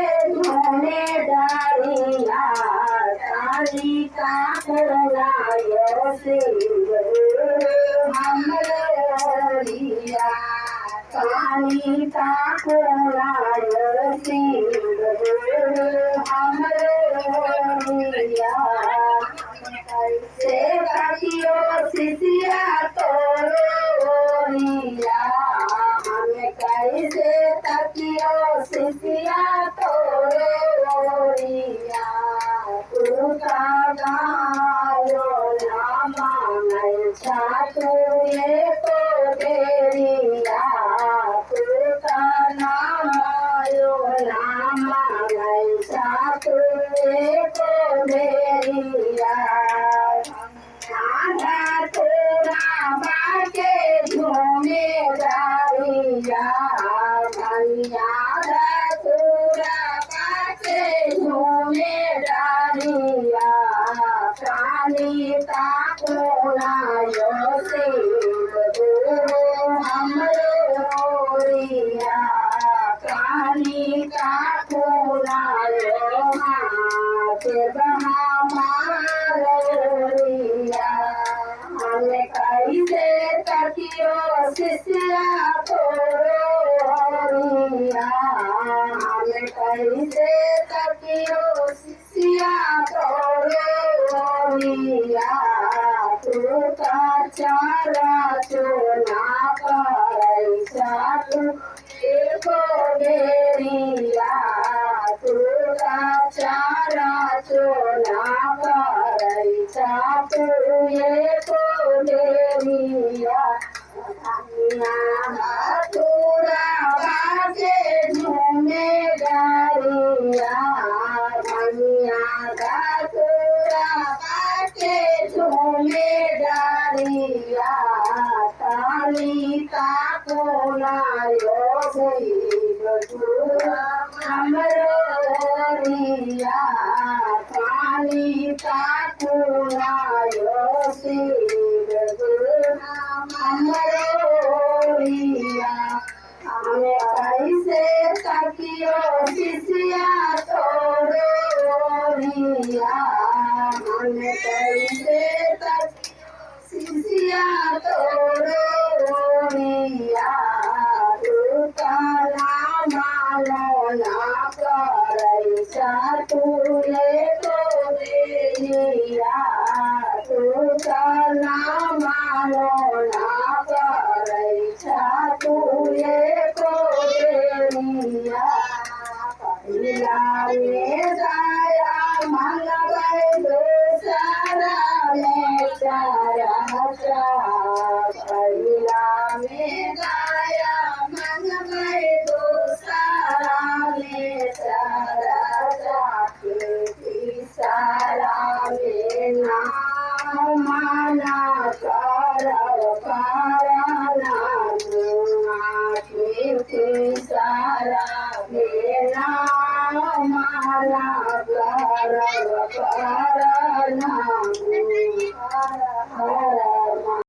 झूमे डारिया तारी का लायो सिंह हमरिया काली का लायो सिंह हमरिया से काटियो सिसिया तोरिया हमें कैसे तकियो सिसिया तोरिया तू का गायो ना मांगल छातू ये तो देरिया तू का नाम आयो ना मांगल छातू ये तो देरिया आधा तोरा बाके झूमे डारिया आधा तोरा बाके झूमे डारिया काली ताकोला यो सिंह हमरिया काली ताकोला यो हाथ बहा मारिया हमें कैसे तकियो सिसिया तोरिया हमें कैसे तकियो सिसिया तोरिया तू का चारा चोना पैसा तू एको बेरिया तू का चारा चोना पैसा तू एको बेरिया तोरा बाजे झूमे डारिया भनिया तोरा बाजे झूमे डारिया ताली का कोलायो सिंह हमरिया काली का कोलायो सिंह हमरिया हमें कैसे तकियो सिसिया तोरिया हमें कैसे तकियो सिसिया तोरिया तू का मालो ना करैसा तू ये तो देरिया तू का मालो ना करैसा तू ये तो देरिया पहिला में जाया मंगवाई दूसरा में चारा पहिला में जाया मंगवाई दूसरा में चारा तीसरा में नाम माना करव पारना तीसरा में नाम माना करव पारना